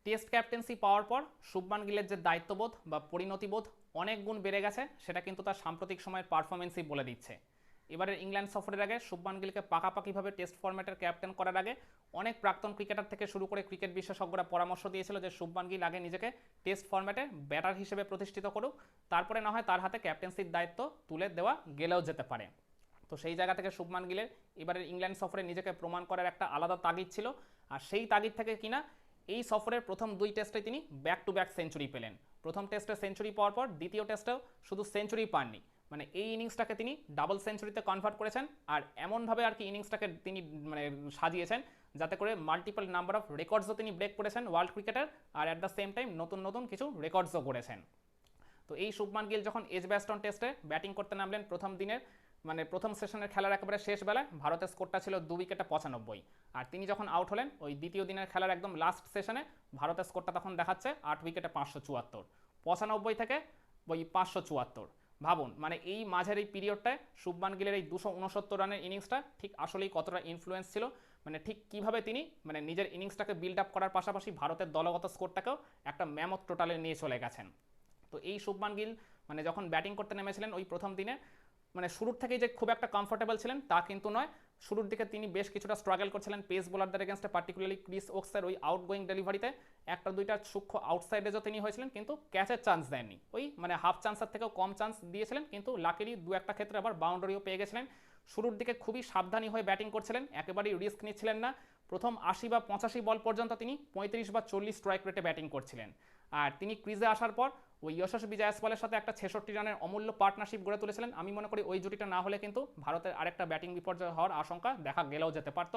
Test captaincy পাওয়ার পর শুভমান গিলের যে দায়িত্ববোধ বা পরিণতিবোধ অনেক গুণ বেড়ে গেছে, সেটা কিন্তু তার সাম্প্রতিক সময়ের পারফরমেন্সই বলে দিচ্ছে। এবারের ইংল্যান্ড সফরের আগে শুভমান গিলকে পাকাপাকিভাবে টেস্ট ফরম্যাটের ক্যাপ্টেন করার আগে অনেক প্রাক্তন ক্রিকেটার থেকে শুরু করে ক্রিকেট বিশেষজ্ঞরা পরামর্শ দিয়েছিল যে শুভমান গিল আগে নিজেকে টেস্ট ফরম্যাটে ব্যাটার হিসেবে প্রতিষ্ঠিত করুক, তারপরে না হয় তার হাতে ক্যাপ্টেন্সির দায়িত্ব তুলে দেওয়া গেলেও যেতে পারে। তো সেই জায়গা থেকে শুভমান গিলের এবারের ইংল্যান্ড সফরে নিজেকে প্রমাণ করার একটা আলাদা তাগিদ ছিল। আর সেই তাগিদ থেকে কিনা এই সফরের প্রথম দুই টেস্টে তিনি ব্যাক টু ব্যাক সেঞ্চুরি পেলেন। প্রথম টেস্টে সেঞ্চুরি পাওয়ার পর দ্বিতীয় টেস্টেও শুধু সেঞ্চুরি পাননি, মানে এই ইনিংসটাকে তিনি ডাবল সেঞ্চুরিতে কনভার্ট করেছেন। আর এমনভাবে আর কি ইনিংসটাকে তিনি মানে সাজিয়েছেন যাতে করে মাল্টিপল নাম্বার অফ রেকর্ডসও তিনি ব্রেক করেছেন ওয়ার্ল্ড ক্রিকেটার, আর অ্যাট দ্য সেম টাইম নতুন নতুন কিছু রেকর্ডসও করেছেন। তো এই শুভমান গিল যখন এজব্যাস্টন টেস্টে ব্যাটিং করতে নামলেন প্রথম দিনের মানে প্রথম সেশনের খেলার একেবারে শেষ বেলায়, ভারতের স্কোরটা ছিল 2 উইকেটে 95। আর তিনি যখন আউট হলেন ওই দ্বিতীয় দিনের খেলার একদম লাস্ট সেশনে, ভারতের স্কোরটা তখন দেখাচ্ছে 8 উইকেটে 574। 95 থেকে ওই 574, ভাবুন মানে এই মাঝের এই পিরিয়ডটায় শুভমান গিলের এই 269 রানের ইনিংসটা ঠিক আসলেই কতটা ইনফ্লুয়েন্স ছিল, মানে ঠিক কিভাবে তিনি মানে নিজের ইনিংসটাকে বিল্ড আপ করার পাশাপাশি ভারতের দলগত স্কোরটাকেও একটা ম্যামথ টোটালে নিয়ে চলে গেছেন। তো এই শুভমান গিল মানে যখন ব্যাটিং করতে নেমেছিলেন ওই প্রথম দিনে, মানে শুরুর থেকেই যে খুব একটা কমফোর্টেবল ছিলেন তা কিন্তু নয়। শুরুর দিকে তিনি বেশ কিছুটা স্ট্রাগল করছিলেন পেস বোলারদের এগেনস্টে, পার্টিকুলারলি ক্রিস ওকসের ওই আউটগোয়িং ডেলিভারিতে একটা দুইটা সূক্ষ্ম আউটসাইডেজও তিনি হয়েছিলেন, কিন্তু ক্যাচের চান্স দেননি। ওই মানে হাফ চান্সের থেকেও কম চান্স দিয়েছিলেন, কিন্তু লাকিলি দু একটা ক্ষেত্রে আবার বাউন্ডারিও পেয়ে গেছিলেন। শুরুর দিকে খুবই সাবধানী হয়ে ব্যাটিং করছিলেন, একেবারেই রিস্ক নিচ্ছিলেন না। প্রথম 80 বা 85 বল পর্যন্ত তিনি 35 বা 40 স্ট্রাইক রেটে ব্যাটিং করছিলেন। আর তিনি ক্রিজে আসার পর ওই যশস্বী জয়সওয়ালের সাথে একটা 66 রানের অমূল্য পার্টনারশিপ গড়ে তুলেছিলেন। আমি মনে করি ওই জুটিটা না হলে কিন্তু ভারতের আরেকটা ব্যাটিং বিপর্যয় হওয়ার আশঙ্কা দেখা গেলেও যেতে পারত।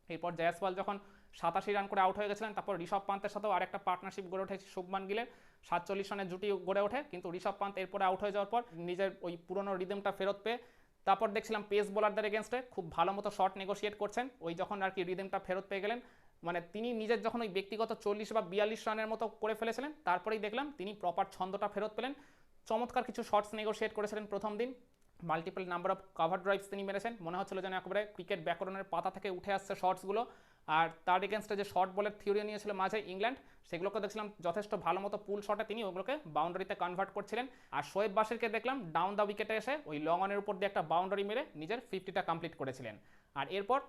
এরপর জয়সওয়াল যখন 87 রান করে আউট হয়ে গেছিলেন, তারপর ঋষভ পান্তের সাথেও আরেকটা পার্টনারশিপ গড়ে ওঠে শুভমান গিলের, 47 রানের জুটি গড়ে ওঠে। কিন্তু ঋষভ পান্ত এরপরে আউট হয়ে যাওয়ার পর নিজের ওই পুরনো রিদমটা ফেরত পেয়ে তারপর দেখছিলাম পেস বোলারদের এগেনস্টে খুব ভালো মতো শট নেগোসিয়েট করছেন। ওই যখন আর কি রিদমটা ফেরত পেয়ে গেলেন, মানে তিনি নিজের যখন ওই ব্যক্তিগত 40 বা 42 রানের মতো করে ফেলেছিলেন, তারপরেই দেখলাম তিনি প্রপার ছন্দটা ফেরত পেলেন। চমৎকার কিছু শটস নেগোসিয়েট করেছিলেন প্রথম দিন, multiple number of cover drives তিনি মেরেছেন, মনে হচ্ছিল যেন একেবারে ক্রিকেট ব্যাকরণের পাতা থেকে উঠে আসছে শটসগুলো। আর তার এগেনস্টে যে শর্ট বলের থিওরি নিয়েছিল মাঝে ইংল্যান্ড, সেগুলোকে দেখছিলাম যথেষ্ট ভালো মতো পুল শটে তিনি ওগুলোকে বাউন্ডারিতে কনভার্ট করছিলেন। আর শোয়েব বাশিরকে দেখলাম ডাউন দ্য উইকেটে এসে ওই লং অনের উপর দিয়ে একটা বাউন্ডারি মেরে নিজের 50টা কমপ্লিট করেছিলেন। আর এরপর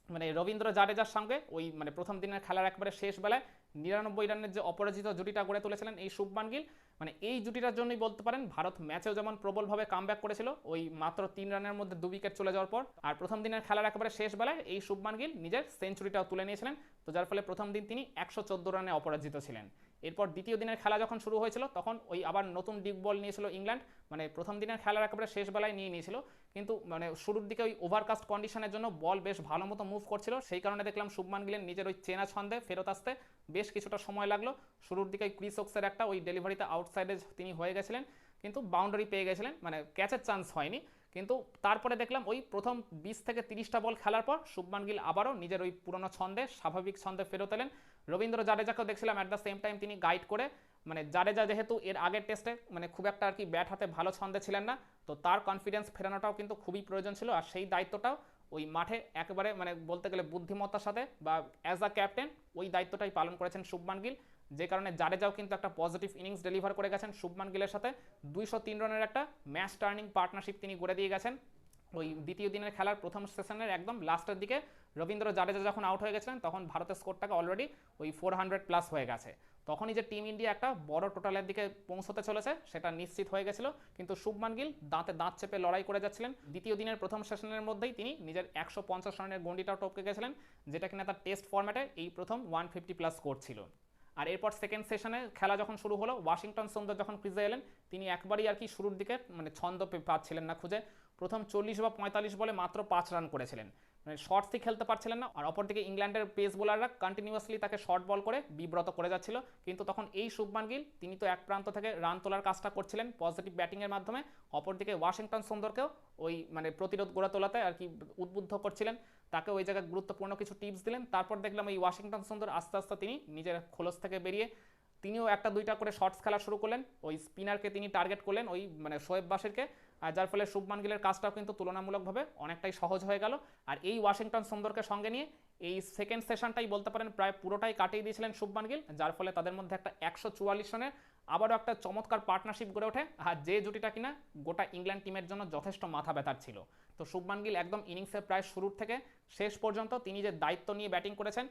মানে রবীন্দ্র জাডেজার সঙ্গে ওই মানে প্রথম দিনের খেলার একবারে শেষ বেলায় 99 রানের যে অপরাজিত জুটিটা গড়ে তুলেছিলেন এই শুভমান গিল, মানে এই জুটিটার জন্যই বলতে পারেন ভারত ম্যাচেও যেমন প্রবলভাবে কামব্যাক করেছিল ওই মাত্র 3 রানের মধ্যে 2 উইকেট চলে যাওয়ার পর, আর প্রথম দিনের খেলার একেবারে শেষ বেলায় এই শুভমান গিল নিজের সেঞ্চুরিটাও তুলে নিয়েছিলেন। তো যার ফলে প্রথম দিন তিনি 114 রানে অপরাজিত ছিলেন। এরপর দ্বিতীয় দিনের খেলা যখন শুরু হয়েছিল তখন ওই আবার নতুন ডিপ বল নিয়েছিল ইংল্যান্ড, মানে প্রথম দিনের খেলার একেবারে শেষ বেলায় নিয়ে নিয়েছিল, কিন্তু মানে শুরুর দিকে ওই ওভারকাস্ট কন্ডিশনের জন্য বল বেশ ভালো মতো মুভ করছিল, সেই কারণে দেখলাম শুভমান গিলের নিজের ওই চেনা ছন্দে ফেরত আসতে বেশ কিছুটা সময় লাগলো। শুরুর দিকে ক্রিস ওকসের একটা ওই ডেলিভারিতে আউটসাইডে তিনি হয়ে গেছিলেন, কিন্তু বাউন্ডারি পেয়ে গেছিলেন, মানে ক্যাচের চান্স হয়নি। কিন্তু তারপরে দেখলাম ওই প্রথম 20 থেকে 30টা বল খেলার পর শুভমান গিল আবারও নিজের ওই পুরনো ছন্দে স্বাভাবিক ছন্দে ফেরত এলেন। রবীন্দ্র জাডেজাকেও দেখছিলাম অ্যাট দ্য সেম টাইম তিনি গাইড করে, মানে জাডেজা যেহেতু এর আগের টেস্টে মানে খুব একটা আর কি ব্যাট হাতে ভালো ছন্দে ছিলেন না, তো তার কনফিডেন্স ফেরানোটাও কিন্তু খুবই প্রয়োজন ছিল। আর সেই দায়িত্বটাও ওই মাঠে একেবারে মানে বলতে গেলে বুদ্ধিমত্তার সাথে বা অ্যাজ আ ক্যাপ্টেন ওই দায়িত্বটাই পালন করেছেন শুভমান গিল, যে কারণে জাডেজাও কিন্তু একটা পজিটিভ ইনিংস ডেলিভার করে গেছেন শুভমান গিলের সাথে। 203 রানের একটা ম্যাচ টার্নিং পার্টনারশিপ তিনি গড়ে দিয়ে গেছেন। ওই দ্বিতীয় দিনের খেলার প্রথম সেশনের একদম লাস্টের দিকে রবীন্দ্র জাডেজা যখন আউট হয়ে গেছিলেন তখন ভারতের স্কোরটাকে অলরেডি ওই 400+ হয়ে গেছে। তখনই যে টিম ইন্ডিয়া একটা বড় টোটালের দিকে পৌঁছতে চলেছে সেটা নিশ্চিত হয়ে গেছিল, কিন্তু শুভমান গিল দাঁতে দাঁত চেপে লড়াই করে যাচ্ছিলেন। দ্বিতীয় দিনের প্রথম সেশনের মধ্যেই তিনি নিজের 150 রানের গন্ডিটাও টপকে গেছিলেন, যেটা কিনা তার টেস্ট ফরম্যাটে এই প্রথম 150+ স্কোর ছিল। আর এরপর সেকেন্ড সেশনে খেলা যখন শুরু হলো, ওয়াশিংটন সুন্দর যখন ক্রিজে এলেন তিনি একবারই আর কি শুরুর দিকে মানে ছন্দ পাচ্ছিলেন না খুঁজে। প্রথম 40 বা 45 বলে মাত্র 5 রান করেছিলেন, মানে শর্টসই খেলতে পারছিলেন না। আর অপরদিকে ইংল্যান্ডের পেস বোলাররা কন্টিনিউয়াসলি তাকে শর্ট বল করে বিব্রত করে যাচ্ছিল, কিন্তু তখন এই শুভমান গিল তিনি তো এক প্রান্ত থেকে রান তোলার কাজটা করছিলেন পজিটিভ ব্যাটিংয়ের মাধ্যমে, অপরদিকে ওয়াশিংটন সুন্দরকেও ওই মানে প্রতিরোধ গড়ে তোলাতে আর কি উদ্বুদ্ধ করছিলেন, তাকে ওই জায়গায় গুরুত্বপূর্ণ কিছু টিপস দিলেন। তারপর দেখলাম এই ওয়াশিংটন সুন্দর আস্তে আস্তে তিনি নিজের খোলস থেকে বেরিয়ে তিনিও একটা দুইটা করে শর্টস খেলা শুরু করলেন, ওই স্পিনারকে তিনি টার্গেট করলেন ওই মানে শোয়েব বাশিরকে। আর যার ফলে শুভমান গিলের কাজটাও কিন্তু তুলনামূলকভাবে অনেকটাই সহজ হয়ে গেল। আর এই ওয়াশিংটন সুন্দরকে সঙ্গে নিয়ে এই সেকেন্ড সেশনটাই বলতে পারেন প্রায় পুরোটাই কাটিয়ে দিয়েছিলেন শুভমান গিল, যার ফলে তাদের মধ্যে একটা 144 রানের আবারও একটা চমৎকার পার্টনারশিপ গড়ে ওঠে, আর যে জুটিটা কিনা গোটা ইংল্যান্ড টিমের জন্য যথেষ্ট মাথা ব্যথার ছিল। তো শুভমান গিল একদম ইনিংসের প্রায় শুরুর থেকে শেষ পর্যন্ত তিনি যে দায়িত্ব নিয়ে ব্যাটিং করেছেন,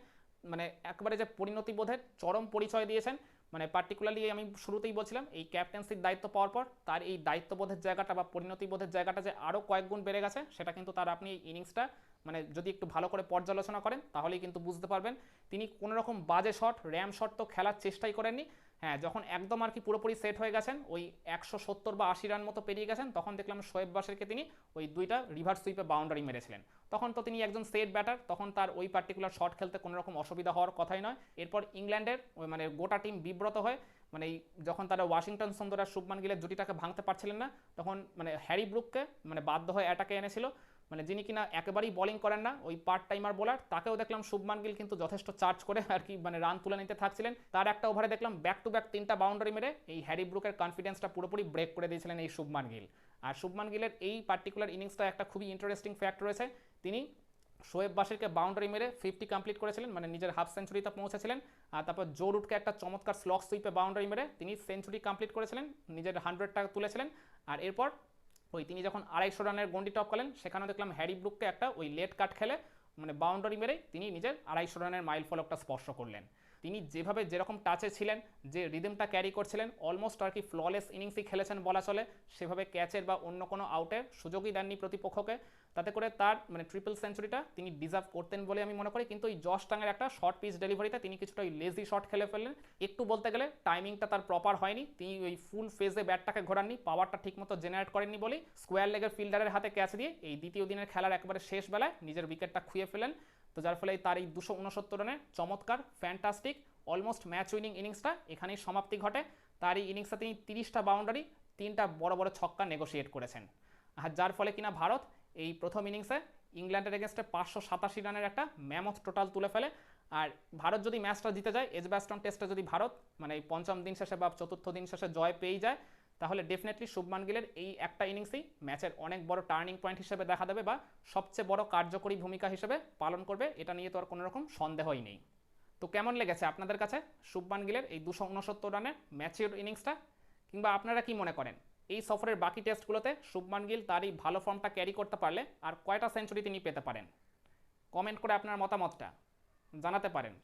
মানে একবারে যে পরিণতিবোধের চরম পরিচয় দিয়েছেন। মানে পার্টিকুলারলি আমি শুরুতেই বলছিলাম এই ক্যাপ্টেন্সির দায়িত্ব পাওয়ার পর তার এই দায়িত্ববোধের জায়গাটা বা পরিণতিবোধের জায়গাটা যে আরও কয়েক গুণ বেড়ে গেছে, সেটা কিন্তু তার আপনি এই ইনিংসটা মানে যদি একটু ভালো করে পর্যালোচনা করেন তাহলেই কিন্তু বুঝতে পারবেন। তিনি কোনো রকম বাজে শট, র্যাম শট তো খেলার চেষ্টাই করেননি। হ্যাঁ, যখন একদম আর কি পুরোপুরি সেট হয়ে গেছেন, ওই 170 বা 80 রান মতো পেরিয়ে গেছেন, তখন দেখলাম শোয়েব বাশিরকে তিনি ওই দুইটা রিভার্স সুইপে বাউন্ডারি মেরেছিলেন। তখন তো তিনি একজন সেট ব্যাটার, তখন তার ওই পার্টিকুলার শট খেলতে কোনো রকম অসুবিধা হওয়ার কথাই নয়। এরপর ইংল্যান্ডের মানে গোটা টিম বিব্রত হয়, মানে যখন তারা ওয়াশিংটন সুন্দর আর শুভমান গিলের জুটিটাকে ভাঙতে পারছিলেন না, তখন মানে হ্যারি ব্রুককে মানে বাধ্য হয়ে অ্যাটাকে এনেছিল, মানে যিনি কিনা একেবারেই বোলিং করেন না, ওই পার্ট টাইমার বোলার, তাকেও দেখলাম শুভমান গিল কিন্তু যথেষ্ট চার্জ করে আর কি মানে রান তুলে নিতে থাকছিলেন। তার একটা ওভারে দেখলাম ব্যাক টু ব্যাক 3টা বাউন্ডারি মেরে এই হ্যারি ব্রুকের কনফিডেন্সটা পুরোপুরি ব্রেক করে দিয়েছিলেন এই শুভমান গিল। আর শুভমান গিলের এই পার্টিকুলার ইনিংসটা একটা খুবই ইন্টারেস্টিং ফ্যাক্ট রয়েছে, তিনি শোয়েব বাশিরকে বাউন্ডারি মেরে 50 কমপ্লিট করেছিলেন, মানে নিজের হাফ সেঞ্চুরিতে পৌঁছেছিলেন। আর তারপর জো রুটকে একটা চমৎকার স্লগ সুইপে বাউন্ডারি মেরে তিনি সেঞ্চুরি কমপ্লিট করেছিলেন, নিজের 100টা তুলেছিলেন। আর এরপর ওই তিনি যখন 250 রানের গন্ডি টপ করলেন, সেখানেও দেখলাম হ্যারি ব্রুককে একটা ওই লেট কাট খেলে মানে বাউন্ডারি মেরেই তিনি নিজের 250 রানের মাইল ফলকটা স্পর্শ করলেন। তিনি যেভাবে যেরকম টাচে ছিলেন, যে রিদমটা ক্যারি করছিলেন, অলমোস্ট আর কি ফ্ললেস ইনিংসই খেলেছেন বলা চলে। সেভাবে ক্যাচের বা অন্য কোনো আউটের সুযোগই দেননি প্রতিপক্ষকে, তাতে করে তার মানে ট্রিপল সেঞ্চুরিটা তিনি ডিজার্ভ করতেন বলে আমি মনে করি। কিন্তু ওই জশ টাঙের একটা শর্ট পিচ ডেলিভারিতে তিনি কিছুটা ওই লেজি শট খেলে ফেললেন, একটু বলতে গেলে টাইমিংটা তার প্রপার হয়নি, তিনি ওই ফুল ফেজে ব্যাটটাকে ঘোরাননি, পাওয়ারটা ঠিকমতো জেনারেট করেননি বলেই স্কোয়ার লেগের ফিল্ডারের হাতে ক্যাচ দিয়ে এই দ্বিতীয় দিনের খেলার একেবারে শেষ বেলায় নিজের উইকেটটা খুইয়ে ফেলেন। তো যার ফলে তার এই 269 রানের চমৎকার ফ্যান্টাস্টিক অলমোস্ট ম্যাচ উইনিং ইনিংসটা এখানেই সমাপ্তি ঘটে। তার এই ইনিংসে তিনি 30টা বাউন্ডারি, 3টা বড় বড় ছক্কা নেগোশিয়েট করেছেন। আর যার ফলে কিনা ভারত এই প্রথম ইনিংসে ইংল্যান্ডের এগেনস্টে 587 রানের একটা ম্যামথ টোটাল তুলে ফেলে। আর ভারত যদি ম্যাচটা জিতে যায়, এজবাস্টন টেস্টে যদি ভারত মানে এই পঞ্চম দিন শেষে বা চতুর্থ দিন শেষে জয় পেয়ে যায়, তাহলে ডেফিনেটলি শুভমান গিলের এই একটা ইনিংসেই ম্যাচের অনেক বড় টার্নিং পয়েন্ট হিসেবে দেখা দেবে বা সবচেয়ে বড় কার্যকরী ভূমিকা হিসেবে পালন করবে, এটা নিয়ে তো আর কোনো রকম সন্দেহই নেই। তো কেমন লেগেছে আপনাদের কাছে শুভমান গিলের এই 269 রানের ম্যাচিউর ইনিংসটা, কিংবা আপনারা কি মনে করেন এই সফরের বাকি টেস্টগুলোতে শুভমান গিল তার এই ভালো ফর্মটা ক্যারি করতে পারলে আর কয়টা সেঞ্চুরি তিনি পেতে পারেন? কমেন্ট করে আপনার মতামতটা জানাতে পারেন।